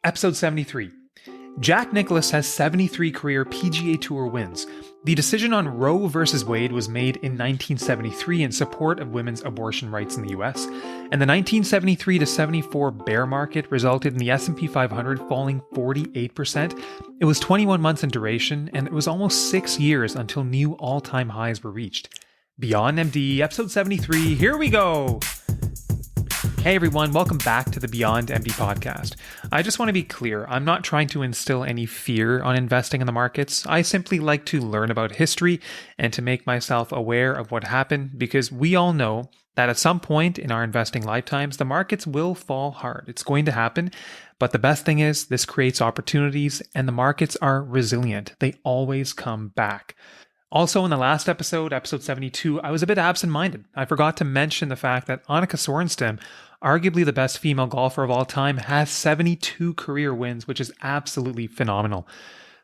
Episode 73. Jack Nicklaus has 73 career PGA Tour wins. The decision on Roe v. Wade was made in 1973 in support of women's abortion rights in the US, and the 1973 to 74 bear market resulted in the S&P 500 falling 48%. It was 21 months in duration, and it was almost 6 years until new all-time highs were reached. Beyond MD, episode 73, here we go! Hey everyone, welcome back to the Beyond MD podcast. I just want to be clear, I'm not trying to instill any fear on investing in the markets. I simply like to learn about history and to make myself aware of what happened, because we all know that at some point in our investing lifetimes, the markets will fall hard. It's going to happen, but the best thing is this creates opportunities and the markets are resilient. They always come back. Also, in the last episode, episode 72, I was a bit absent-minded. I forgot to mention the fact that Annika Sorenstam, arguably the best female golfer of all time, has 72 career wins, which is absolutely phenomenal.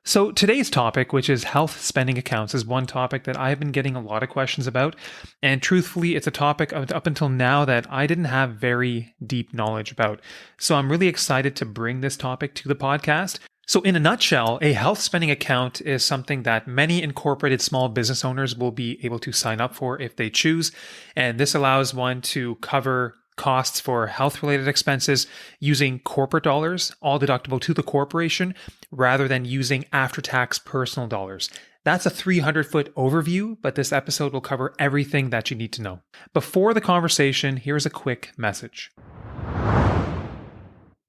So today's topic, which is health spending accounts, is one topic that I've been getting a lot of questions about. And truthfully, it's a topic up until now that I didn't have very deep knowledge about. So I'm really excited to bring this topic to the podcast. So in a nutshell, a health spending account is something that many incorporated small business owners will be able to sign up for if they choose. And this allows one to cover costs for health-related expenses using corporate dollars, all deductible to the corporation, rather than using after-tax personal dollars. That's a 300-foot overview, but this episode will cover everything that you need to know. Before the conversation, here's a quick message.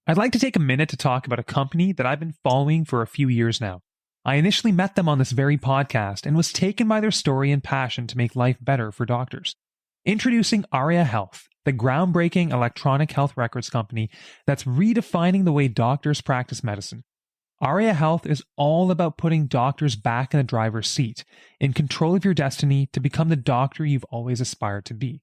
I'd like to take a minute to talk about a company that I've been following for a few years now. I initially met them on this very podcast and was taken by their story and passion to make life better for doctors. Introducing Aria Health, the groundbreaking electronic health records company that's redefining the way doctors practice medicine. Aria Health is all about putting doctors back in the driver's seat, in control of your destiny to become the doctor you've always aspired to be.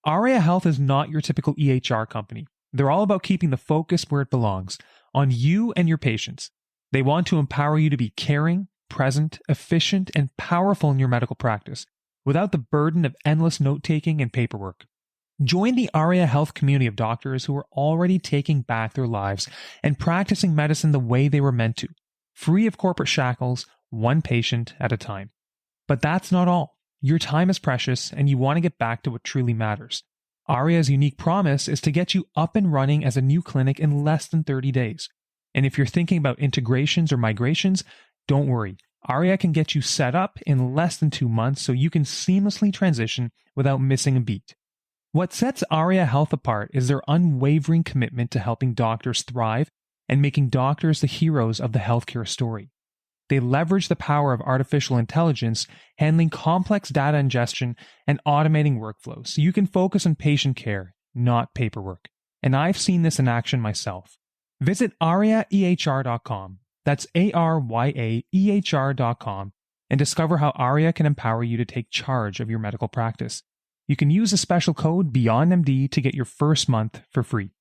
Aria Health is not your typical EHR company. They're all about keeping the focus where it belongs, on you and your patients. They want to empower you to be caring, present, efficient, and powerful in your medical practice, without the burden of endless note-taking and paperwork. Join the Aria Health community of doctors who are already taking back their lives and practicing medicine the way they were meant to, free of corporate shackles, one patient at a time. But that's not all. Your time is precious, and you want to get back to what truly matters. Aria's unique promise is to get you up and running as a new clinic in less than 30 days. And if you're thinking about integrations or migrations, don't worry. Aria can get you set up in less than 2 months so you can seamlessly transition without missing a beat. What sets Aria Health apart is their unwavering commitment to helping doctors thrive and making doctors the heroes of the healthcare story. They leverage the power of artificial intelligence, handling complex data ingestion and automating workflows so you can focus on patient care, not paperwork. And I've seen this in action myself. Visit ariaehr.com, that's ARYAEHR.com, and discover how Aria can empower you to take charge of your medical practice. You can use a special code BeyondMD to get your first month for free.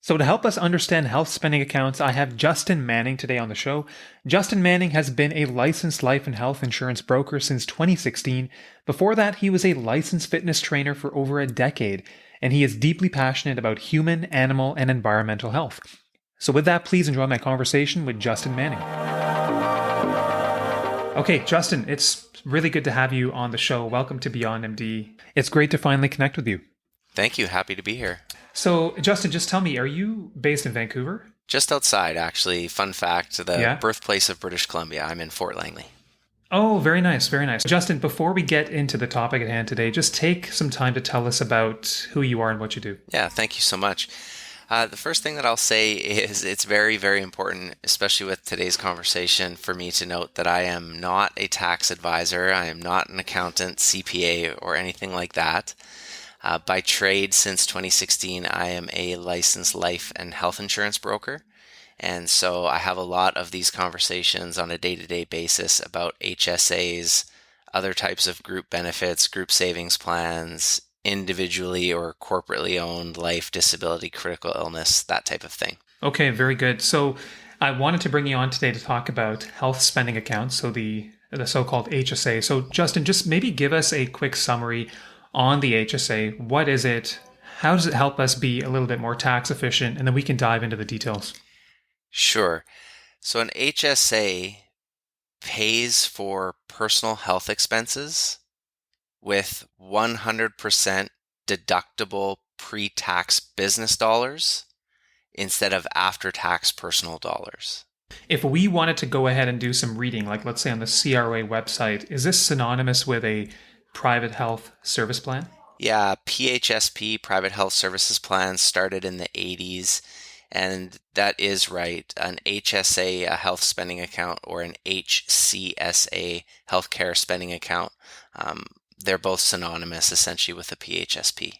So to help us understand health spending accounts, I have Justin Manning today on the show. Justin Manning has been a licensed life and health insurance broker since 2016. Before that, he was a licensed fitness trainer for over a decade, and he is deeply passionate about human, animal, and environmental health. So with that, please enjoy my conversation with Justin Manning. Okay, Justin, it's really good to have you on the show. Welcome to Beyond MD. It's great to finally connect with you. Thank you. Happy to be here. So, Justin, just tell me, are you based in Vancouver? Just outside, actually. Fun fact, the birthplace of British Columbia. I'm in Fort Langley. Oh, very nice, very nice. Justin, before we get into the topic at hand today, just take some time to tell us about who you are and what you do. Yeah, thank you so much. The first thing that I'll say is it's very, very important, especially with today's conversation, for me to note that I am not a tax advisor. I am not an accountant, CPA, or anything like that. By trade, since 2016, I am a licensed life and health insurance broker. And so I have a lot of these conversations on a day-to-day basis about HSAs, other types of group benefits, group savings plans, individually or corporately owned life, disability, critical illness, that type of thing. Okay, very good. So I wanted to bring you on today to talk about health spending accounts, so the so-called HSA. So Justin, just maybe give us a quick summary on the HSA. What is it? how does it help us be a little bit more tax efficient? And then we can dive into the details. Sure. So an HSA pays for personal health expenses with 100% deductible pre-tax business dollars instead of after-tax personal dollars. If we wanted to go ahead and do some reading, like let's say on the CRA website, is this synonymous with a private health service plan? Yeah, PHSP, private health services plans, started in the 80s. And that is right. An HSA, a health spending account, or an HCSA, healthcare spending account, they're both synonymous essentially with the PHSP.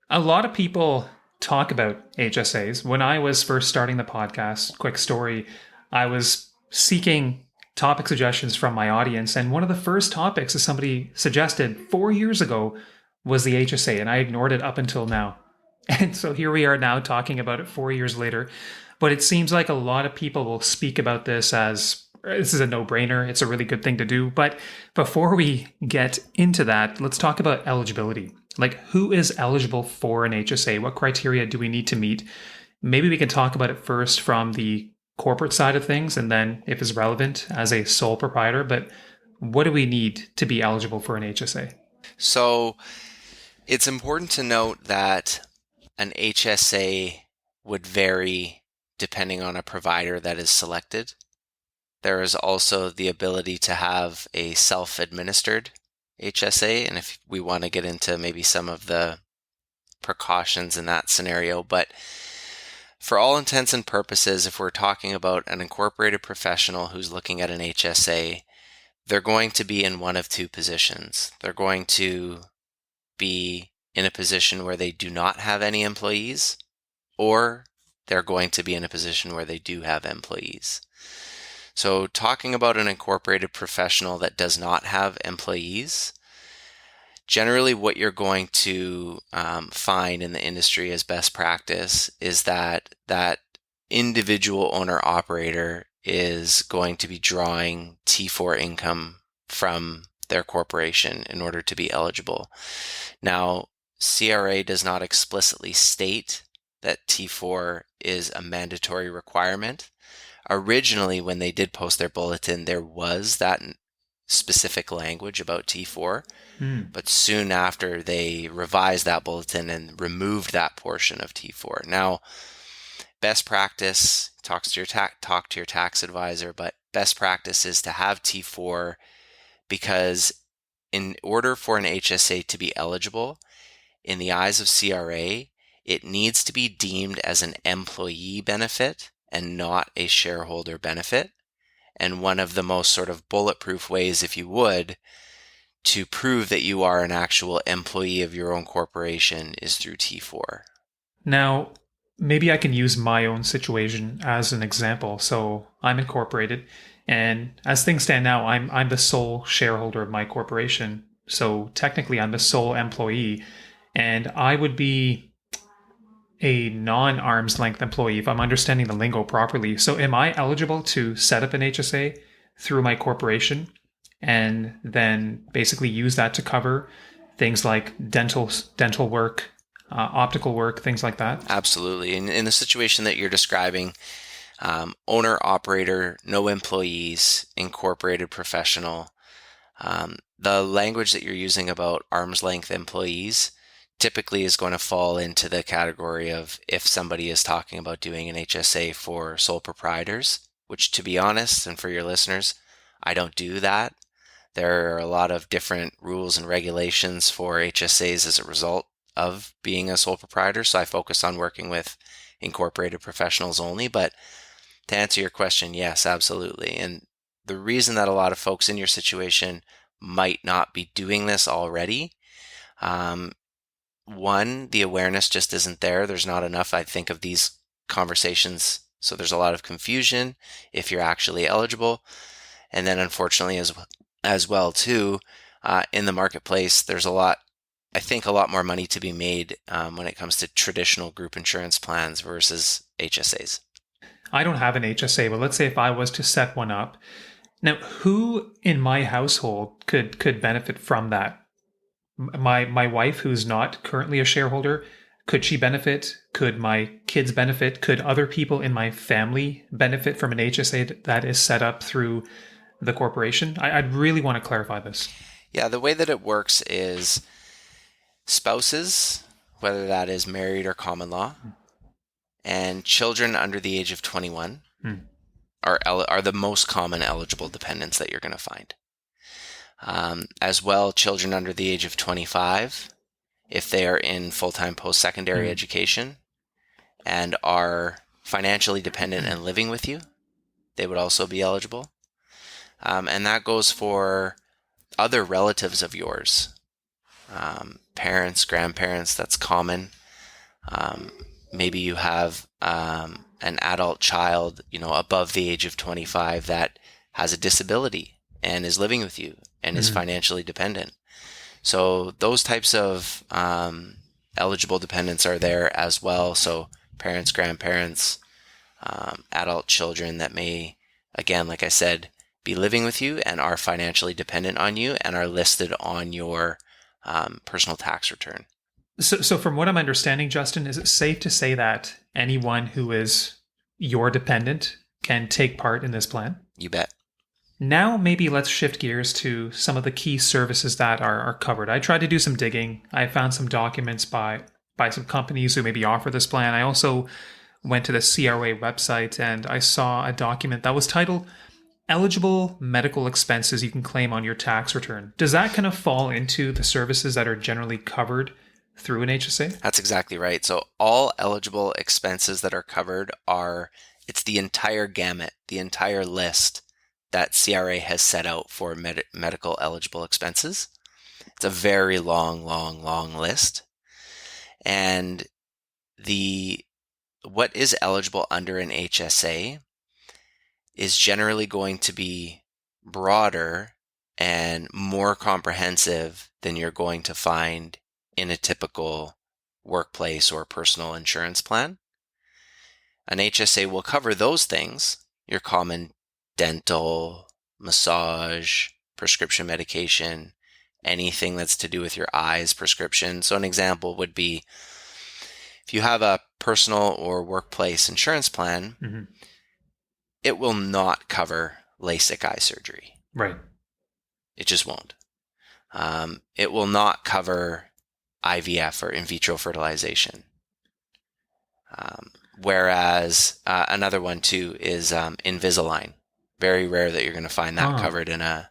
A lot of people talk about HSAs. When I was first starting the podcast, quick story, I was seeking topic suggestions from my audience. And one of the first topics that somebody suggested 4 years ago was the HSA, and I ignored it up until now. And so here we are now talking about it 4 years later. But it seems like a lot of people will speak about this as this is a no-brainer. It's a really good thing to do. But before we get into that, let's talk about eligibility. Like, who is eligible for an HSA? What criteria do we need to meet? Maybe we can talk about it first from the corporate side of things, and then, if it's relevant, as a sole proprietor. But what do we need to be eligible for an HSA? So it's important to note that an HSA would vary depending on a provider that is selected. There is also the ability to have a self-administered HSA, and if we want to get into maybe some of the precautions in that scenario, but for all intents and purposes, if we're talking about an incorporated professional who's looking at an HSA, they're going to be in one of two positions. They're going to be in a position where they do not have any employees, or they're going to be in a position where they do have employees. So talking about an incorporated professional that does not have employees, generally what you're going to find in the industry as best practice is that that individual owner operator is going to be drawing T4 income from their corporation in order to be eligible. Now, CRA does not explicitly state that T4 is a mandatory requirement. Originally, when they did post their bulletin, there was that specific language about T4, but soon after they revised that bulletin and removed that portion of T4. Now, best practice, talk to your tax advisor, but best practice is to have T4 because in order for an HSA to be eligible, in the eyes of CRA, it needs to be deemed as an employee benefit and not a shareholder benefit. And one of the most sort of bulletproof ways, if you would, to prove that you are an actual employee of your own corporation is through T4. Now, maybe I can use my own situation as an example. So I'm incorporated, and as things stand now, I'm the sole shareholder of my corporation. So technically, I'm the sole employee, and I would be a non-arm's length employee if I'm understanding the lingo properly. So am I eligible to set up an HSA through my corporation and then basically use that to cover things like dental work, optical work, things like that? Absolutely. In the situation that you're describing, owner, operator, no employees, incorporated professional, the language that you're using about arm's length employees typically is going to fall into the category of if somebody is talking about doing an HSA for sole proprietors, which, to be honest, and for your listeners, I don't do that. There are a lot of different rules and regulations for HSAs as a result of being a sole proprietor, so I focus on working with incorporated professionals only. But to answer your question, yes, absolutely. And the reason that a lot of folks in your situation might not be doing this already, one, the awareness just isn't there. There's not enough, I think, of these conversations. So there's a lot of confusion if you're actually eligible. And then unfortunately as well too, in the marketplace, there's a lot more money to be made when it comes to traditional group insurance plans versus HSAs. I don't have an HSA, but let's say if I was to set one up. Now, who in my household could benefit from that? My wife, who's not currently a shareholder, Could she benefit? Could my kids benefit? Could other people in my family benefit from an HSA that is set up through the corporation? I'd really want to clarify this. Yeah, the way that it works is spouses, whether that is married or common law, and children under the age of 21 Hmm. are the most common eligible dependents that you're going to find. As well, children under the age of 25, if they are in full-time post-secondary education and are financially dependent and living with you, they would also be eligible. And that goes for other relatives of yours, parents, grandparents, that's common. Maybe you have an adult child, above the age of 25 that has a disability and is living with you and is financially dependent. So those types of eligible dependents are there as well. So parents, grandparents, adult children that may, again, like I said, be living with you and are financially dependent on you and are listed on your personal tax return. So from what I'm understanding, Justin, is it safe to say that anyone who is your dependent can take part in this plan? You bet. Now, maybe let's shift gears to some of the key services that are covered. I tried to do some digging. I found some documents by some companies who maybe offer this plan. I also went to the CRA website and I saw a document that was titled Eligible Medical Expenses You Can Claim on Your Tax Return. Does that kind of fall into the services that are generally covered through an HSA? That's exactly right. So all eligible expenses that are covered it's the entire gamut, the entire list that CRA has set out for medical eligible expenses. It's a very long list. And what is eligible under an HSA is generally going to be broader and more comprehensive than you're going to find in a typical workplace or personal insurance plan. An HSA will cover those things, your common dental, massage, prescription medication, anything that's to do with your eyes prescription. So an example would be if you have a personal or workplace insurance plan, it will not cover LASIK eye surgery. Right. It just won't. It will not cover IVF or in vitro fertilization. Whereas another one too is Invisalign. Very rare that you're going to find that covered in a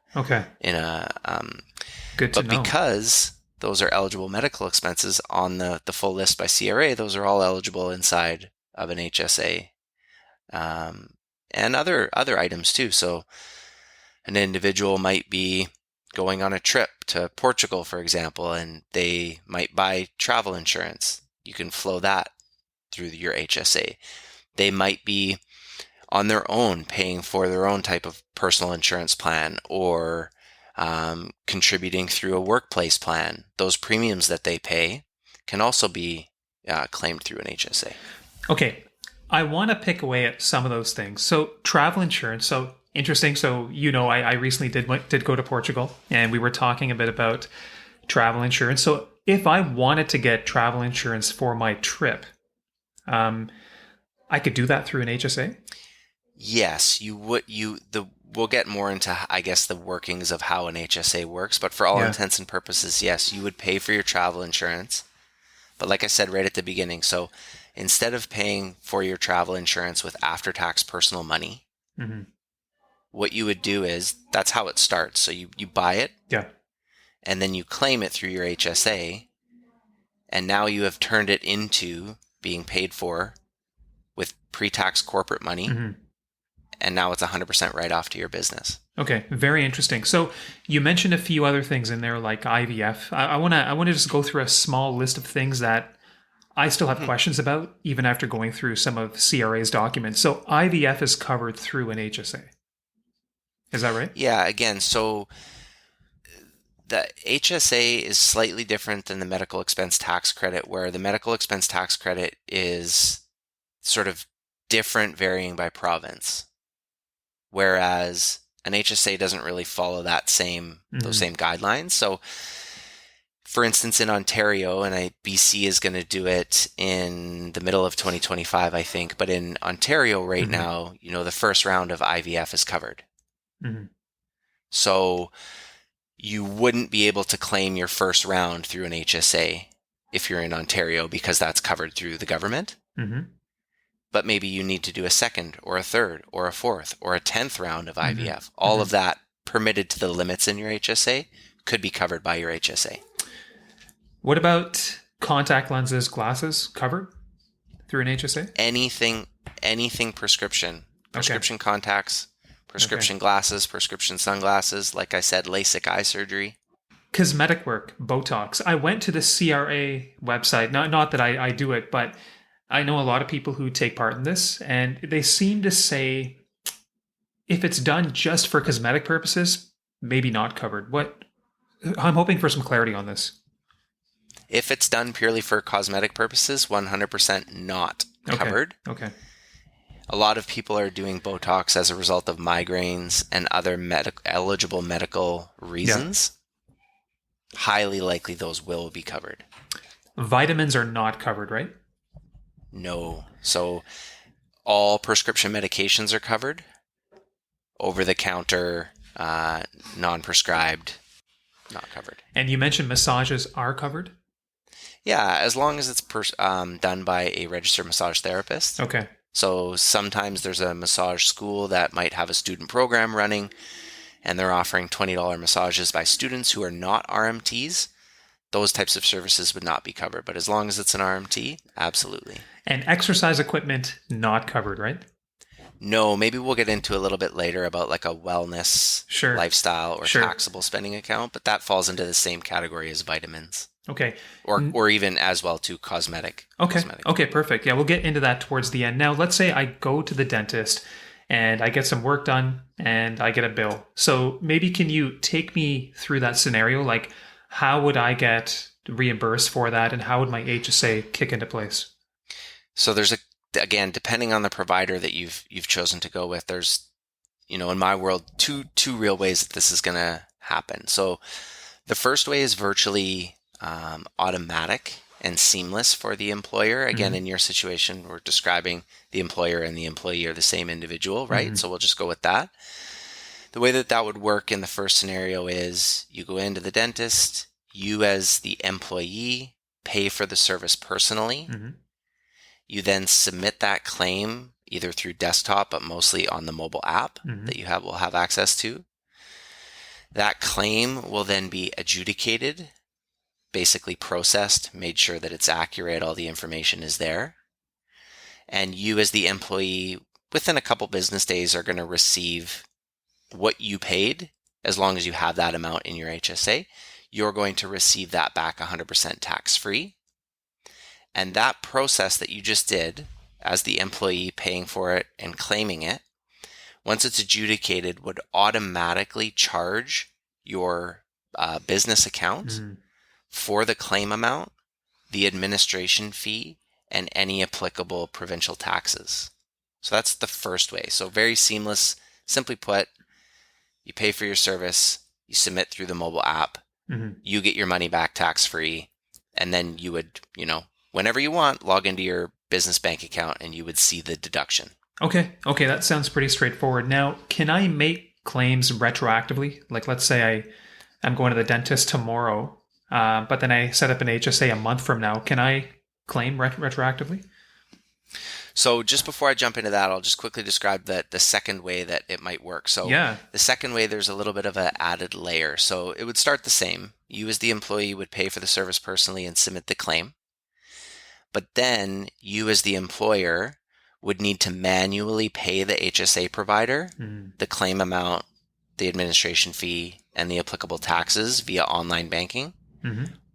Good to know. But because those are eligible medical expenses on the full list by CRA, those are all eligible inside of an HSA, and other items too. So an individual might be going on a trip to Portugal, for example, and they might buy travel insurance. You can flow that through your HSA. They might be on their own paying for their own type of personal insurance plan or contributing through a workplace plan. Those premiums that they pay can also be claimed through an HSA. Okay, I want to pick away at some of those things. So travel insurance. So interesting. So I recently did go to Portugal, and we were talking a bit about travel insurance. So if I wanted to get travel insurance for my trip, I could do that through an HSA? Yes, you would. We'll get more into, I guess, the workings of how an HSA works. But for all intents and purposes, yes, you would pay for your travel insurance. But like I said right at the beginning, so instead of paying for your travel insurance with after-tax personal money, what you would do is, that's how it starts. So you buy it, and then you claim it through your HSA, and now you have turned it into being paid for with pre-tax corporate money, and now it's 100% write-off to your business. Okay, very interesting. So you mentioned a few other things in there, like IVF. I want to just go through a small list of things that I still have questions about, even after going through some of CRA's documents. So IVF is covered through an HSA. Is that right? Yeah, again, so the HSA is slightly different than the medical expense tax credit, where the medical expense tax credit is sort of different, varying by province, whereas an HSA doesn't really follow those same guidelines. So for instance, in Ontario, and BC is going to do it in the middle of 2025, I think. But in Ontario right now, the first round of IVF is covered. So you wouldn't be able to claim your first round through an HSA if you're in Ontario because that's covered through the government. But maybe you need to do a second or a third or a fourth or a 10th round of IVF. All of that permitted to the limits in your HSA could be covered by your HSA. What about contact lenses, glasses covered through an HSA? Anything prescription. Prescription contacts, prescription glasses, prescription sunglasses. Like I said, LASIK eye surgery. Cosmetic work, Botox. I went to the CRA website. Not that I do it, but I know a lot of people who take part in this, and they seem to say if it's done just for cosmetic purposes, maybe not covered. I'm hoping for some clarity on this. If it's done purely for cosmetic purposes, 100% not covered. Okay. A lot of people are doing Botox as a result of migraines and other eligible medical reasons. Yeah. Highly likely those will be covered. Vitamins are not covered, right? No. So all prescription medications are covered. Over-the-counter, non-prescribed, not covered. And you mentioned massages are covered? Yeah, as long as it's done by a registered massage therapist. Okay. So sometimes there's a massage school that might have a student program running, and they're offering $20 massages by students who are not RMTs. Those types of services would not be covered. But as long as it's an RMT, absolutely. And exercise equipment, not covered, right? No, maybe we'll get into a little bit later about like a wellness, lifestyle, or taxable spending account, but that falls into the same category as vitamins. Okay. Or even as well to cosmetic. Okay, perfect. Yeah, we'll get into that towards the end. Now, let's say I go to the dentist and I get some work done and I get a bill. So maybe can you take me through that scenario? Like, how would I get reimbursed for that, and how would my HSA kick into place? So there's again, depending on the provider that you've chosen to go with, there's, in my world, two real ways that this is going to happen. So the first way is virtually automatic and seamless for the employer. Again, in your situation, we're describing the employer and the employee are the same individual, right? So we'll just go with that. The way that would work in the first scenario is you go into the dentist, you as the employee pay for the service personally. You then submit that claim either through desktop, but mostly on the mobile app that you will have access to. That claim will then be adjudicated, basically processed, made sure that it's accurate, all the information is there. And you as the employee, within a couple business days, are going to receive what you paid. As long as you have that amount in your HSA, you're going to receive that back 100% tax-free. And that process that you just did as the employee paying for it and claiming it, once it's adjudicated, would automatically charge your business account for the claim amount, the administration fee, and any applicable provincial taxes. So that's the first way. So very seamless. Simply put, you pay for your service, you submit through the mobile app, you get your money back tax-free, and then you would, whenever you want, log into your business bank account and you would see the deduction. Okay, that sounds pretty straightforward. Now, can I make claims retroactively? Like, let's say I'm going to the dentist tomorrow, but then I set up an HSA a month from now. Can I claim retroactively? So just before I jump into that, I'll just quickly describe the second way that it might work. So the second way, there's a little bit of an added layer. So it would start the same. You as the employee would pay for the service personally and submit the claim. But then you as the employer would need to manually pay the HSA provider the claim amount, the administration fee, and the applicable taxes via online banking.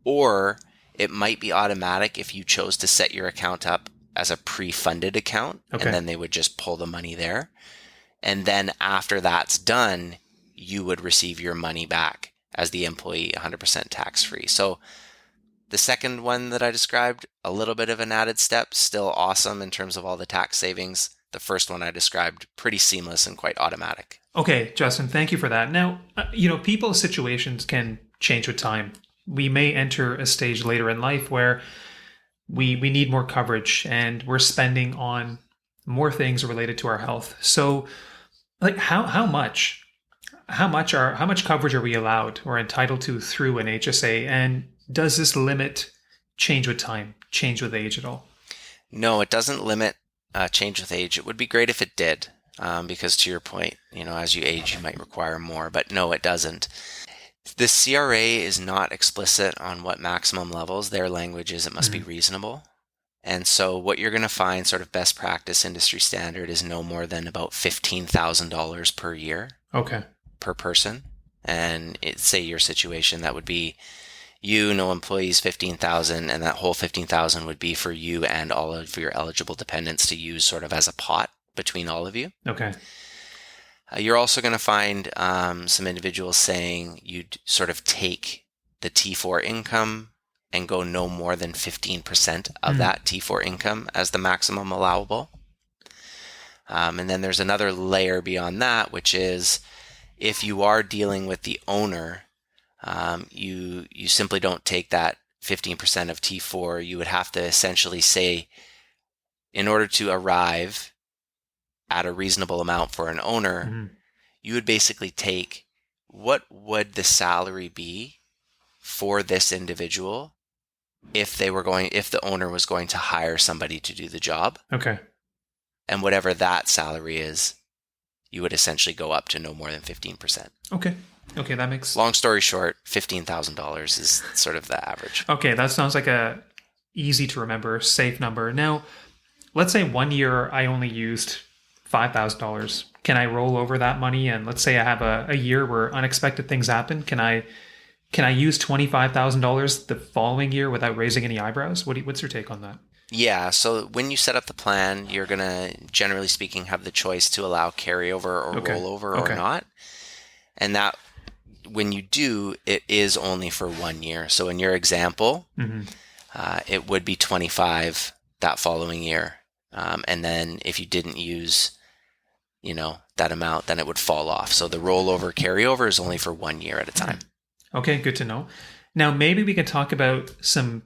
Or it might be automatic if you chose to set your account up as a pre-funded account, and then they would just pull the money there. And then after that's done, you would receive your money back as the employee 100% tax-free. So the second one that I described, a little bit of an added step, still awesome in terms of all the tax savings. The first one I described, pretty seamless and quite automatic. Okay, Justin, thank you for that. Now, people's situations can change with time. we may enter a stage later in life where we need more coverage and we're spending on more things related to our health. So like how much coverage are we allowed or entitled to through an HSA, and does this limit change with time, change with age at all? No, it doesn't limit change with age. It would be great if it did, because to your point, as you age, you might require more, but no, it doesn't. The CRA is not explicit on what maximum levels. Their language is it must be reasonable. And so what you're going to find, sort of best practice industry standard, is no more than about $15,000 per year. Okay. Per person. And say your situation, that would be no employees, 15,000, and that whole 15,000 would be for you and all of your eligible dependents to use sort of as a pot between all of you. Okay. You're also going to find some individuals saying you'd sort of take the T4 income and go no more than 15% of that T4 income as the maximum allowable. And then there's another layer beyond that, which is if you are dealing with the owner, you simply don't take that 15% of T4. You would have to essentially say, in order to arrive at a reasonable amount for an owner, you would basically take what would the salary be for this individual if the owner was going to hire somebody to do the job. Okay. And whatever that salary is, you would essentially go up to no more than 15%. Okay. Okay, that makes... Long story short, $15,000 is sort of the average. Okay, that sounds like a easy to remember, safe number. Now, let's say 1 year I only used $5,000. Can I roll over that money? And let's say I have a year where unexpected things happen. Can I use $25,000 the following year without raising any eyebrows? What's your take on that? Yeah, so when you set up the plan, you're going to, generally speaking, have the choice to allow carryover or rollover or not. And that, when you do, it is only for 1 year. So in your example, it would be 25 that following year. And then if you didn't use, that amount, then it would fall off. So the rollover carryover is only for 1 year at a time. Okay, good to know. Now, maybe we can talk about some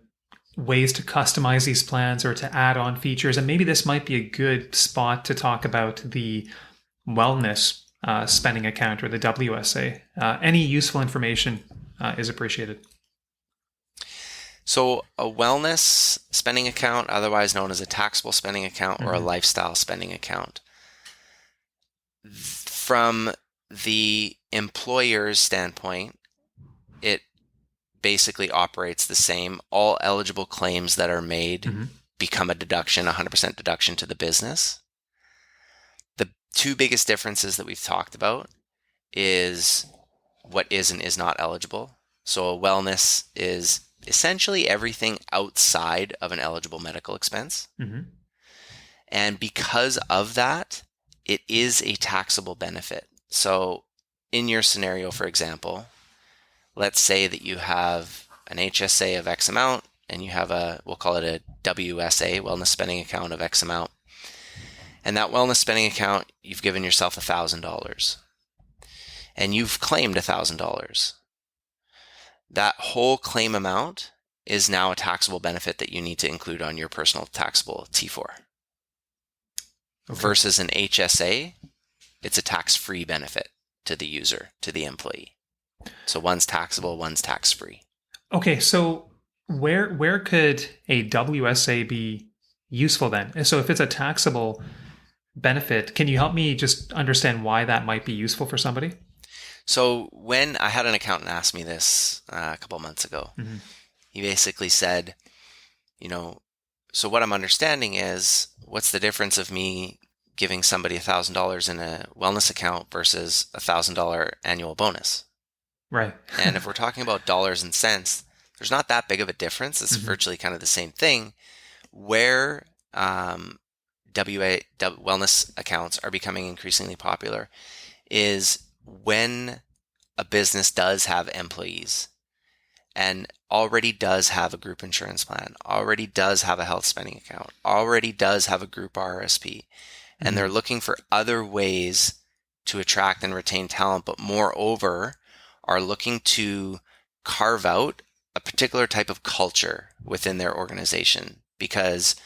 ways to customize these plans or to add on features. And maybe this might be a good spot to talk about the wellness spending account, or the WSA. Any useful information is appreciated. So a wellness spending account, otherwise known as a taxable spending account or a lifestyle spending account, from the employer's standpoint, it basically operates the same. All eligible claims that are made become a deduction, 100% deduction to the business. The two biggest differences that we've talked about is what is and is not eligible. So a wellness is essentially everything outside of an eligible medical expense. And because of that, it is a taxable benefit. So in your scenario, for example, let's say that you have an HSA of X amount and you have we'll call it a WSA, wellness spending account, of X amount. And that wellness spending account, you've given yourself $1,000 and you've claimed $1,000. That whole claim amount is now a taxable benefit that you need to include on your personal taxable T4. Versus an HSA, it's a tax-free benefit to the user, to the employee. So one's taxable, one's tax-free. Okay, so where could a WSA be useful then? So if it's a taxable benefit, can you help me just understand why that might be useful for somebody? So when I had an accountant ask me this a couple months ago, he basically said, so what I'm understanding is, what's the difference of me giving somebody $1,000 in a wellness account versus $1,000 annual bonus? Right. And if we're talking about dollars and cents, there's not that big of a difference. It's virtually kind of the same thing. Where wellness accounts are becoming increasingly popular is when a business does have employees and already does have a group insurance plan, already does have a health spending account, already does have a group RRSP, and they're looking for other ways to attract and retain talent, but moreover are looking to carve out a particular type of culture within their organization, because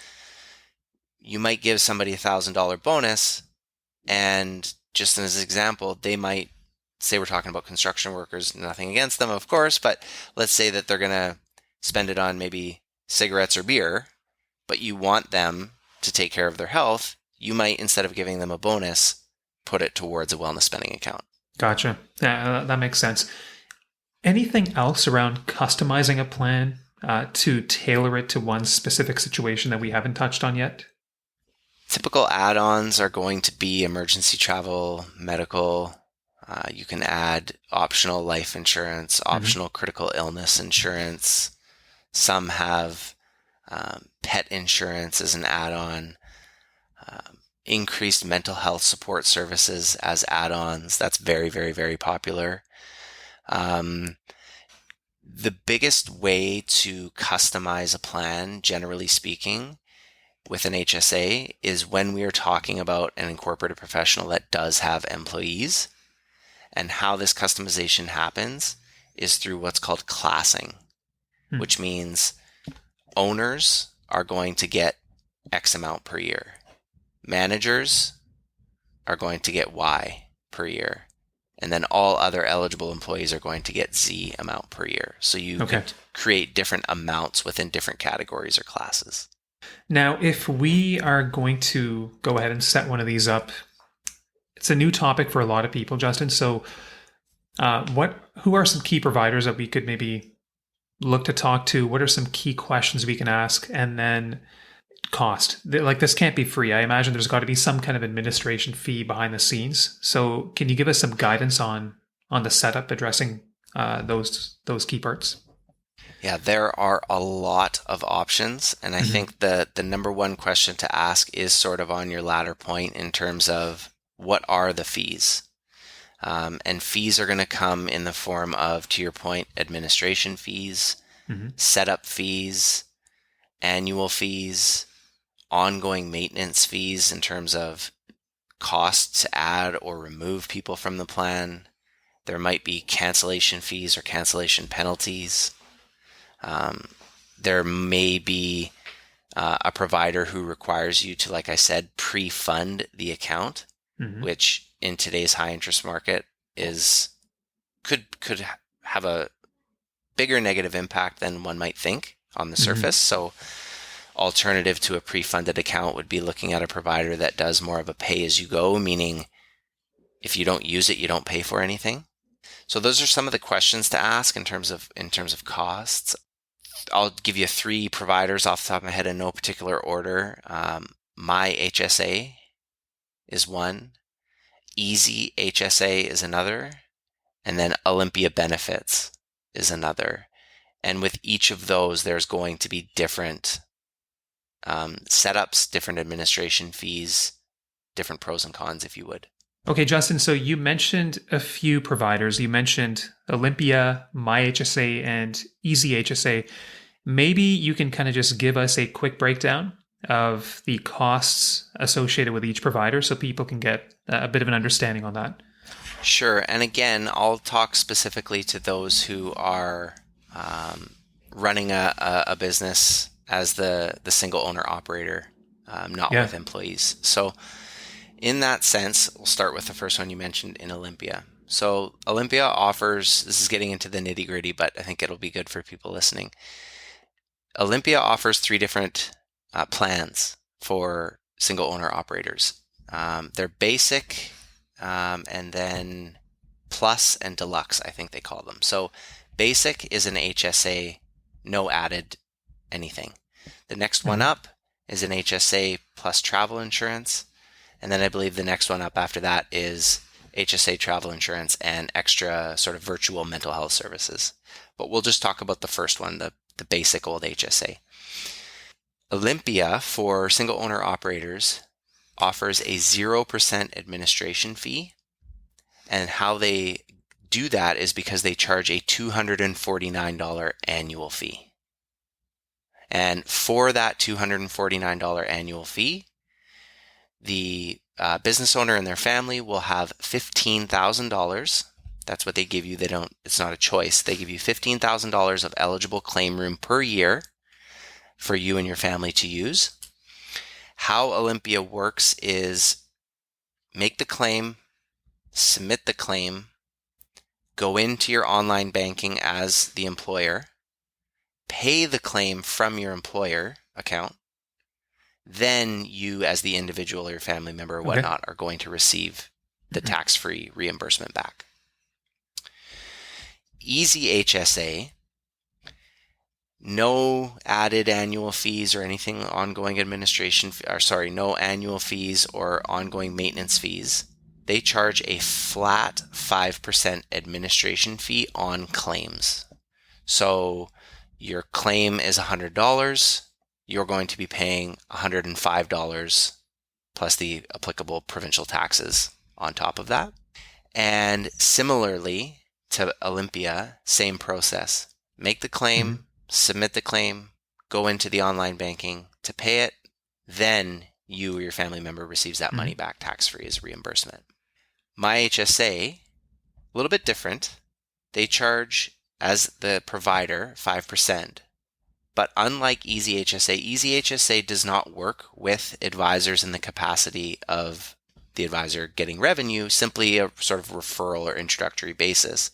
you might give somebody $1,000 bonus, and just as an example, they might say, we're talking about construction workers, nothing against them, of course, but let's say that they're going to spend it on maybe cigarettes or beer, but you want them to take care of their health. You might, instead of giving them a bonus, put it towards a wellness spending account. Gotcha. Yeah, that makes sense. Anything else around customizing a plan to tailor it to one specific situation that we haven't touched on yet? Typical add-ons are going to be emergency travel, medical. You can add optional life insurance, optional critical illness insurance. Some have pet insurance as an add-on. Increased mental health support services as add-ons. That's very, very, very popular. The biggest way to customize a plan, generally speaking, with an HSA is when we are talking about an incorporated professional that does have employees. And how this customization happens is through what's called classing, which means owners are going to get X amount per year. Managers are going to get Y per year. And then all other eligible employees are going to get Z amount per year. So you could create different amounts within different categories or classes. Now, if we are going to go ahead and set one of these up, it's a new topic for a lot of people, Justin. So who are some key providers that we could maybe look to talk to? What are some key questions we can ask? And then cost. Like, this can't be free. I imagine there's got to be some kind of administration fee behind the scenes. So can you give us some guidance on the setup addressing those key parts? Yeah, there are a lot of options. And I think the number one question to ask is sort of on your latter point in terms of what are the fees? And fees are going to come in the form of, to your point, administration fees, setup fees, annual fees, ongoing maintenance fees in terms of costs to add or remove people from the plan. There might be cancellation fees or cancellation penalties. There may be a provider who requires you to, like I said, pre-fund the account, which in today's high interest market could have a bigger negative impact than one might think on the surface. So alternative to a pre-funded account would be looking at a provider that does more of a pay-as-you-go, meaning if you don't use it, you don't pay for anything. So those are some of the questions to ask in terms of costs. I'll give you 3 providers off the top of my head in no particular order. My HSA is one, Easy HSA is another, and then Olympia Benefits is another. And with each of those, there's going to be different setups, different administration fees, different pros and cons, if you would. Okay, Justin, so you mentioned a few providers. You mentioned Olympia, My HSA, and Easy HSA. Maybe you can kind of just give us a quick breakdown of the costs associated with each provider so people can get a bit of an understanding on that. Sure. And again, I'll talk specifically to those who are running a business as the single owner operator, not with employees. So in that sense, we'll start with the first one you mentioned in Olympia. So Olympia offers, this is getting into the nitty gritty, but I think it'll be good for people listening. Olympia offers 3 different plans for single owner operators. They're basic, and then plus and deluxe, I think they call them. So basic is an HSA, no added anything. The next one up is an HSA plus travel insurance. And then I believe the next one up after that is HSA travel insurance and extra sort of virtual mental health services. But we'll just talk about the first one, the basic old HSA. Olympia, for single owner operators, offers a 0% administration fee. And how they do that is because they charge a $249 annual fee. And for that $249 annual fee, the business owner and their family will have $15,000 That's what they give you. It's not a choice. They give you $15,000 of eligible claim room per year for you and your family to use. How Olympia works is make the claim, submit the claim, go into your online banking as the employer, pay the claim from your employer account. Then you, as the individual or your family member or whatnot, are going to receive the tax-free reimbursement back. Easy HSA, no added annual fees or anything, no annual fees or ongoing maintenance fees. They charge a flat 5% administration fee on claims. So your claim is $100, you're going to be paying $105 plus the applicable provincial taxes on top of that. And similarly to Olympia, same process. Make the claim, submit the claim, go into the online banking to pay it, then you or your family member receives that money back tax-free as reimbursement. My HSA, a little bit different. They charge, as the provider, 5%. But unlike Easy HSA does not work with advisors in the capacity of the advisor getting revenue, simply a sort of referral or introductory basis.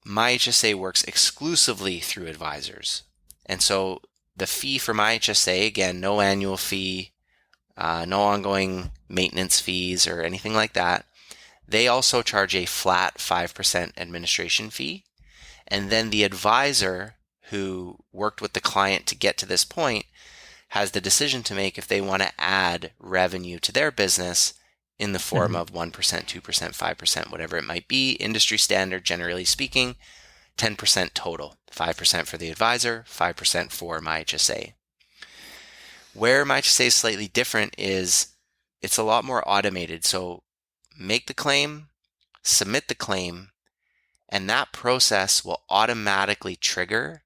My HSA works exclusively through advisors. And so the fee for my HSA, again, no annual fee, no ongoing maintenance fees or anything like that. They also charge a flat 5% administration fee. And then the advisor who worked with the client to get to this point has the decision to make if they want to add revenue to their business in the form of 1%, 2%, 5%, whatever it might be. Industry standard, generally speaking, 10% total. 5% for the advisor, 5% for my HSA. Where my HSA is slightly different is it's a lot more automated. So make the claim, submit the claim, and that process will automatically trigger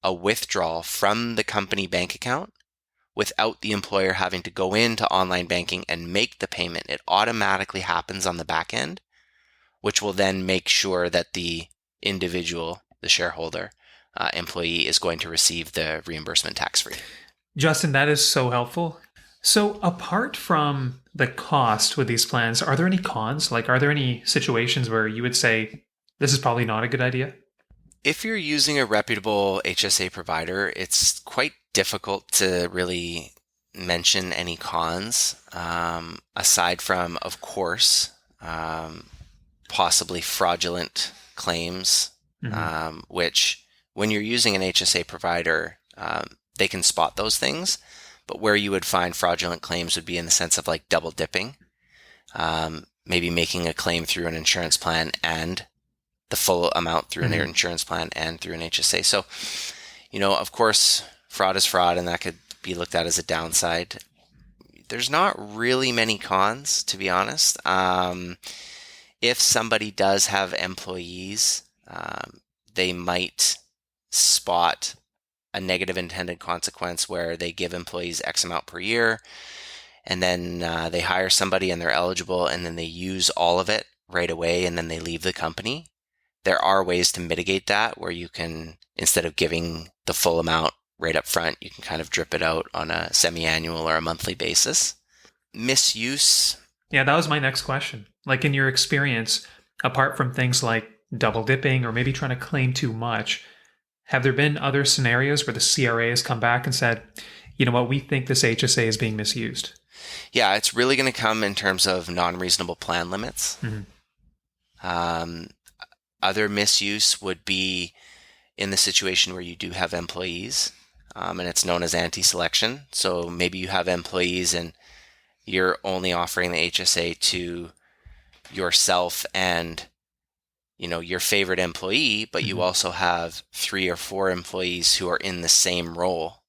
a withdrawal from the company bank account without the employer having to go into online banking and make the payment. It automatically happens on the back end, which will then make sure that the individual, the shareholder, employee is going to receive the reimbursement tax-free. Justin, that is so helpful. So apart from the cost with these plans, are there any cons? Like, are there any situations where you would say, this is probably not a good idea? If you're using a reputable HSA provider, it's quite difficult to really mention any cons, aside from, of course, possibly fraudulent claims, which when you're using an HSA provider, they can spot those things. But where you would find fraudulent claims would be in the sense of like double dipping, maybe making a claim through an insurance plan and the full amount through an insurance plan and through an HSA. So, of course, fraud is fraud, and that could be looked at as a downside. There's not really many cons, to be honest. If somebody does have employees, they might spot a negative intended consequence where they give employees X amount per year, and then they hire somebody and they're eligible, and then they use all of it right away, and then they leave the company. There are ways to mitigate that where you can, instead of giving the full amount right up front, you can kind of drip it out on a semi-annual or a monthly basis. Misuse. Yeah, that was my next question. Like, in your experience, apart from things like double dipping or maybe trying to claim too much, have there been other scenarios where the CRA has come back and said, you know what, we think this HSA is being misused? Yeah, it's really going to come in terms of non-reasonable plan limits. Other misuse would be in the situation where you do have employees, and it's known as anti-selection. So maybe you have employees and you're only offering the HSA to yourself and your favorite employee, but you also have 3 or 4 employees who are in the same role.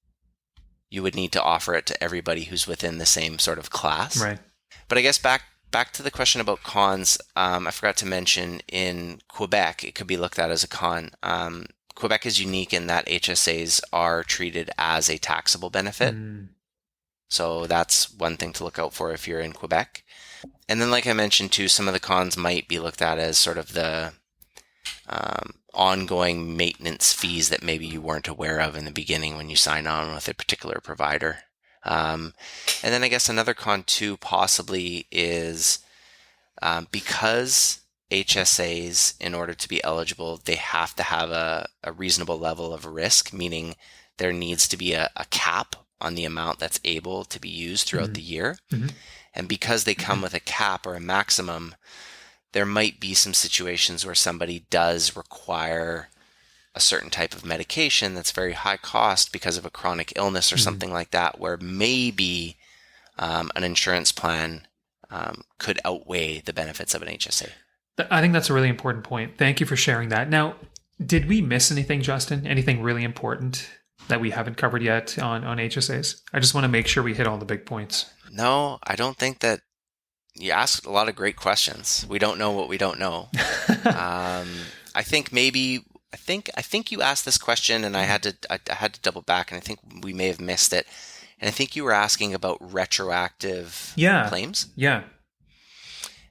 You would need to offer it to everybody who's within the same sort of class. Right. But I guess back to the question about cons, I forgot to mention in Quebec, it could be looked at as a con. Quebec is unique in that HSAs are treated as a taxable benefit. So that's one thing to look out for if you're in Quebec. And then, like I mentioned too, some of the cons might be looked at as sort of the ongoing maintenance fees that maybe you weren't aware of in the beginning when you sign on with a particular provider. And then I guess another con too possibly is because HSAs, in order to be eligible, they have to have a reasonable level of risk, meaning there needs to be a cap on the amount that's able to be used throughout the year. Mm-hmm. And because they come with a cap or a maximum, there might be some situations where somebody does require a certain type of medication that's very high cost because of a chronic illness or something like that, where maybe an insurance plan could outweigh the benefits of an HSA. I think that's a really important point. Thank you for sharing that. Now, did we miss anything, Justin? Anything really important that we haven't covered yet on HSAs? I just want to make sure we hit all the big points. No, I don't think that. You asked a lot of great questions. We don't know what we don't know. I think you asked this question, and I had to double back, and I think we may have missed it. And I think you were asking about retroactive claims. Yeah.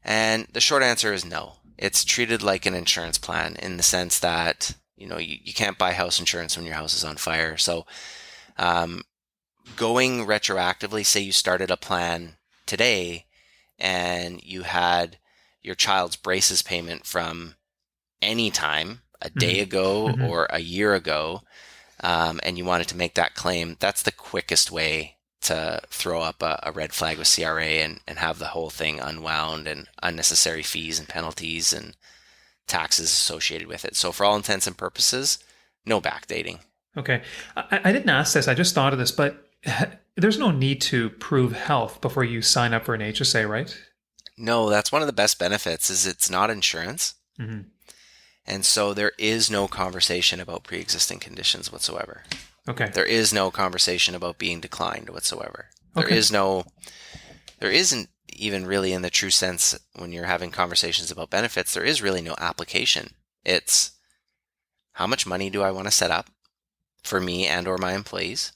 And the short answer is no. It's treated like an insurance plan in the sense that you can't buy house insurance when your house is on fire. So going retroactively, say you started a plan today, and you had your child's braces payment from any time, a day ago or a year ago, and you wanted to make that claim, that's the quickest way to throw up a red flag with CRA and have the whole thing unwound and unnecessary fees and penalties and taxes associated with it. So for all intents and purposes, no backdating. Okay. I didn't ask this. I just thought of this, but there's no need to prove health before you sign up for an HSA, right? No, that's one of the best benefits is it's not insurance. Mm-hmm. And so there is no conversation about pre-existing conditions whatsoever. Okay. There is no conversation about being declined whatsoever. Okay. There isn't even really in the true sense when you're having conversations about benefits, there is really no application. It's how much money do I want to set up for me and or my employees?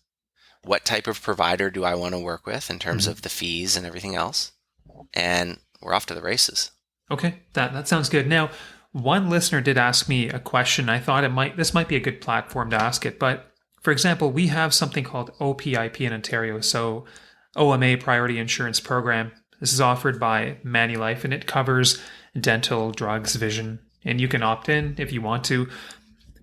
What type of provider do I want to work with in terms of the fees and everything else? And we're off to the races. Okay, that sounds good. Now, one listener did ask me a question. I thought this might be a good platform to ask it. But for example, we have something called OPIP in Ontario, so OMA Priority Insurance Program. This is offered by Manulife, and it covers dental, drugs, vision, and you can opt in if you want to.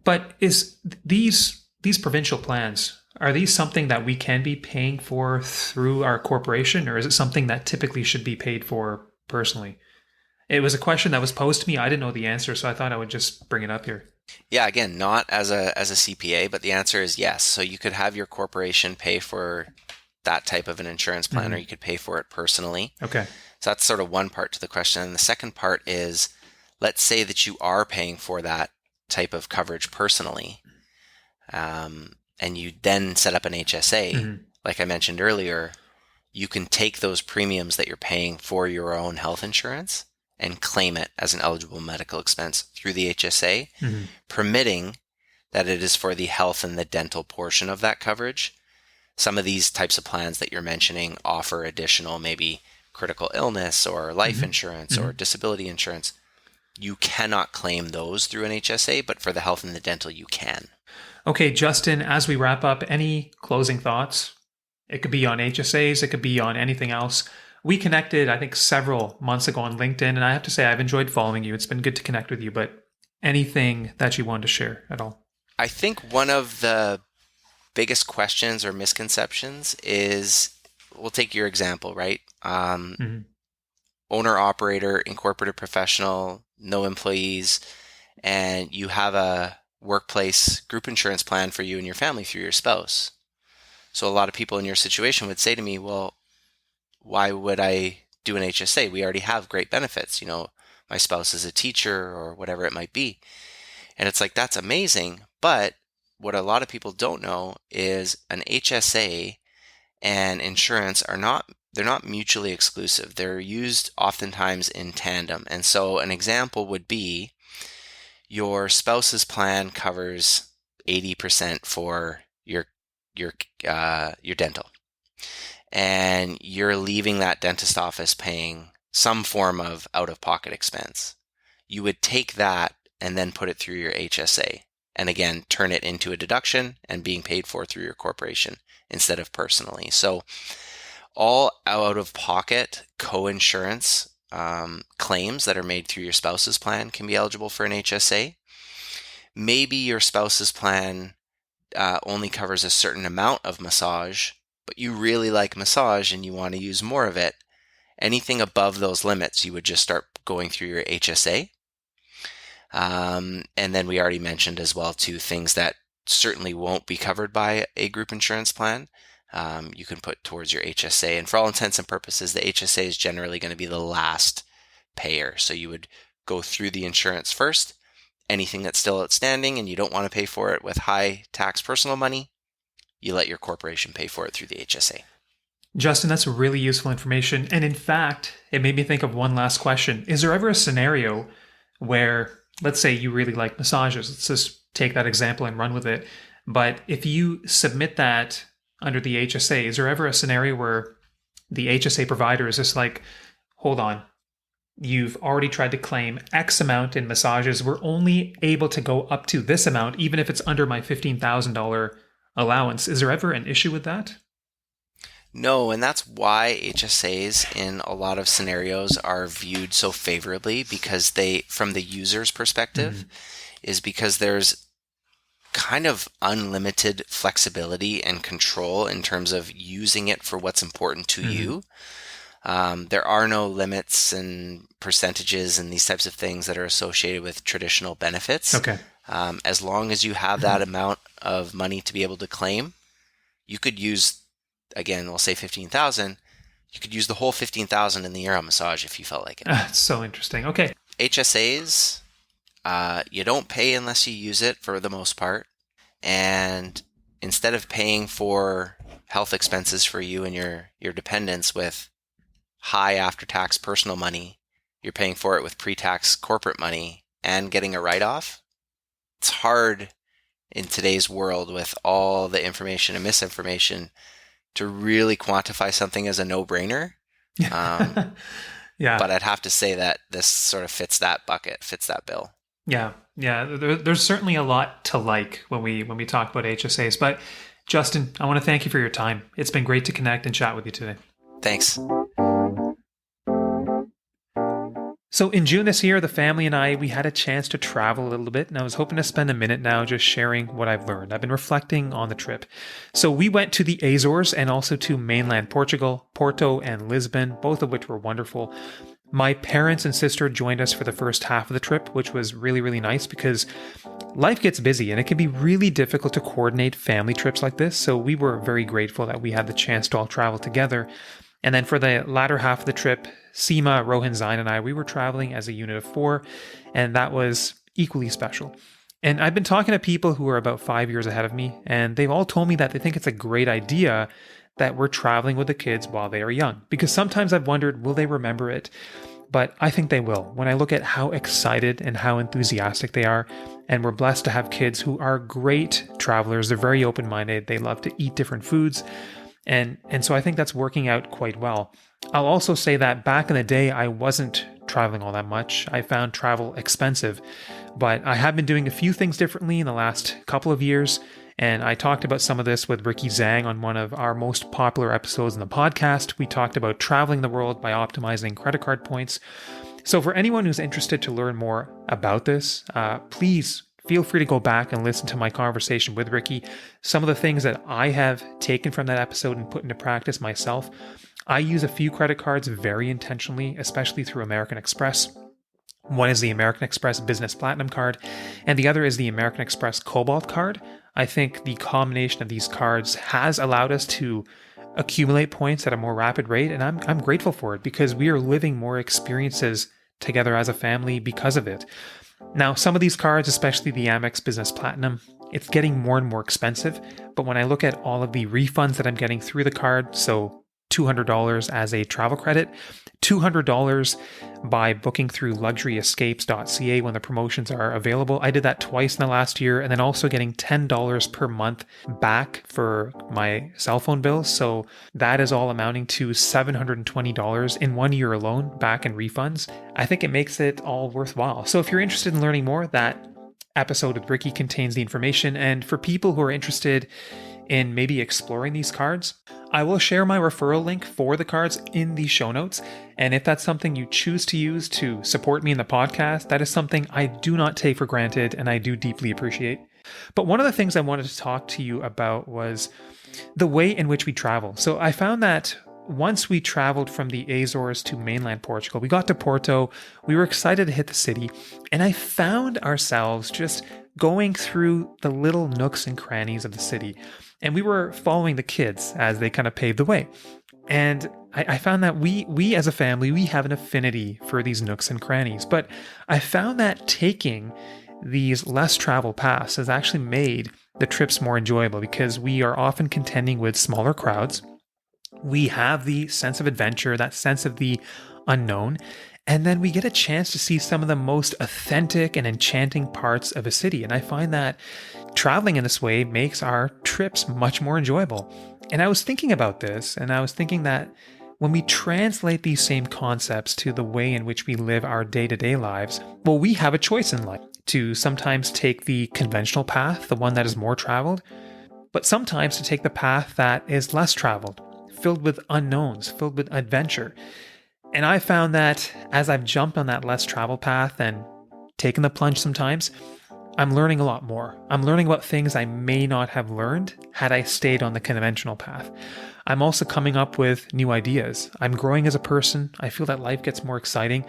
But is these provincial plans, are these something that we can be paying for through our corporation, or is it something that typically should be paid for personally? It was a question that was posed to me. I didn't know the answer, so I thought I would just bring it up here. Yeah, again, not as a CPA, but the answer is yes. So you could have your corporation pay for that type of an insurance plan, or you could pay for it personally. Okay. So that's sort of one part to the question. And the second part is, let's say that you are paying for that type of coverage personally, and you then set up an HSA. Like I mentioned earlier, you can take those premiums that you're paying for your own health insurance and claim it as an eligible medical expense through the HSA, permitting that it is for the health and the dental portion of that coverage. Some of these types of plans that you're mentioning offer additional, maybe critical illness or life insurance or disability insurance. You cannot claim those through an HSA, but for the health and the dental, you can. Okay, Justin, as we wrap up, any closing thoughts? It could be on HSAs, it could be on anything else. We connected, I think, several months ago on LinkedIn, and I have to say I've enjoyed following you. It's been good to connect with you, but anything that you wanted to share at all? I think one of the biggest questions or misconceptions is, we'll take your example, right? Owner, operator, incorporated professional, no employees, and you have a workplace group insurance plan for you and your family through your spouse. So a lot of people in your situation would say to me, well, why would I do an HSA? We already have great benefits. My spouse is a teacher or whatever it might be. And it's like, that's amazing. But what a lot of people don't know is an HSA and insurance they're not mutually exclusive. They're used oftentimes in tandem. And so an example would be your spouse's plan covers 80% for your dental. and you're leaving that dentist office paying some form of out-of-pocket expense, you would take that and then put it through your HSA. And again, turn it into a deduction and being paid for through your corporation instead of personally. So all out-of-pocket co-insurance claims that are made through your spouse's plan can be eligible for an HSA. Maybe your spouse's plan only covers a certain amount of massage, but you really like massage and you want to use more of it. Anything above those limits, you would just start going through your HSA. And then we already mentioned as well, too, things that certainly won't be covered by a group insurance plan. You can put towards your HSA. And for all intents and purposes, the HSA is generally going to be the last payer. So you would go through the insurance first. Anything that's still outstanding and you don't want to pay for it with high tax personal money, you let your corporation pay for it through the HSA. Justin, that's really useful information. And in fact, it made me think of one last question. Is there ever a scenario where, let's say you really like massages, let's just take that example and run with it, but if you submit that under the HSA, is there ever a scenario where the HSA provider is just like, hold on, you've already tried to claim X amount in massages, we're only able to go up to this amount, even if it's under my $15,000 allowance. Is there ever an issue with that? No, and that's why HSAs in a lot of scenarios are viewed so favorably, because they, from the user's perspective, is because there's kind of unlimited flexibility and control in terms of using it for what's important to you. There are no limits and percentages and these types of things that are associated with traditional benefits. Okay. As long as you have that amount of money to be able to claim, you could use, again, we'll say 15,000. You could use the whole 15,000 in the ear on massage if you felt like it. That's so interesting. Okay. HSAs, you don't pay unless you use it for the most part. And instead of paying for health expenses for you and your dependents with high after-tax personal money, you're paying for it with pre-tax corporate money and getting a write-off. It's hard in today's world with all the information and misinformation to really quantify something as a no-brainer. Yeah. But I'd have to say that this sort of fits that bucket, fits that bill. Yeah. There's certainly a lot to like when we talk about HSAs. But Justin, I want to thank you for your time. It's been great to connect and chat with you today. Thanks. So in June this year, the family and I, we had a chance to travel a little bit, and I was hoping to spend a minute now just sharing what I've learned. I've been reflecting on the trip. So we went to the Azores and also to mainland Portugal, Porto and Lisbon, both of which were wonderful. My parents and sister joined us for the first half of the trip, which was really, really nice because life gets busy and it can be really difficult to coordinate family trips like this. So we were very grateful that we had the chance to all travel together. And then for the latter half of the trip, Seema, Rohan, Zain, and I, we were traveling as a unit of 4, and that was equally special. And I've been talking to people who are about 5 years ahead of me, and they've all told me that they think it's a great idea that we're traveling with the kids while they are young. Because sometimes I've wondered, will they remember it? But I think they will. When I look at how excited and how enthusiastic they are, and we're blessed to have kids who are great travelers, they're very open-minded, they love to eat different foods, and so I think that's working out quite well. I'll also say that back in the day, I wasn't traveling all that much. I found travel expensive, but I have been doing a few things differently in the last couple of years. And I talked about some of this with Ricky Zhang on one of our most popular episodes in the podcast. We talked about traveling the world by optimizing credit card points. So for anyone who's interested to learn more about this, please feel free to go back and listen to my conversation with Ricky. Some of the things that I have taken from that episode and put into practice myself. I use a few credit cards very intentionally, especially through American Express. One is the American Express Business Platinum card, and the other is the American Express Cobalt card. I think the combination of these cards has allowed us to accumulate points at a more rapid rate, and I'm grateful for it because we are living more experiences together as a family because of it. Now, some of these cards, especially the Amex Business Platinum, it's getting more and more expensive, but when I look at all of the refunds that I'm getting through the card, so $200 as a travel credit, $200 by booking through luxuryescapes.ca when the promotions are available. I did that twice in the last year, and then also getting $10 per month back for my cell phone bills. So that is all amounting to $720 in 1 year alone back in refunds. I think it makes it all worthwhile. So if you're interested in learning more, that episode with Ricky contains the information. And for people who are interested in maybe exploring these cards, I will share my referral link for the cards in the show notes. And if that's something you choose to use to support me in the podcast, that is something I do not take for granted and I do deeply appreciate. But one of the things I wanted to talk to you about was the way in which we travel. So I found that once we traveled from the Azores to mainland Portugal, we got to Porto, we were excited to hit the city, and I found ourselves just going through the little nooks and crannies of the city. And we were following the kids as they kind of paved the way. And I found that we as a family, we have an affinity for these nooks and crannies. But I found that taking these less traveled paths has actually made the trips more enjoyable because we are often contending with smaller crowds. We have the sense of adventure, that sense of the unknown, and then we get a chance to see some of the most authentic and enchanting parts of a city. And I find that traveling in this way makes our trips much more enjoyable. And I was thinking about this, and I was thinking that when we translate these same concepts to the way in which we live our day-to-day lives, well, we have a choice in life to sometimes take the conventional path, the one that is more traveled, but sometimes to take the path that is less traveled, filled with unknowns, filled with adventure. And I found that as I've jumped on that less traveled path and taken the plunge sometimes, I'm learning a lot more. I'm learning about things I may not have learned had I stayed on the conventional path. I'm also coming up with new ideas. I'm growing as a person. I feel that life gets more exciting.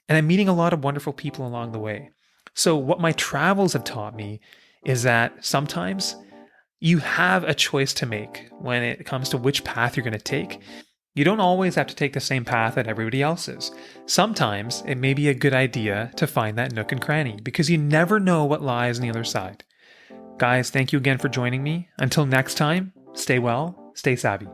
And I'm meeting a lot of wonderful people along the way. So what my travels have taught me is that sometimes you have a choice to make when it comes to which path you're going to take. You don't always have to take the same path that everybody else is. Sometimes it may be a good idea to find that nook and cranny because you never know what lies on the other side. Guys, thank you again for joining me. Until next time, stay well, stay savvy.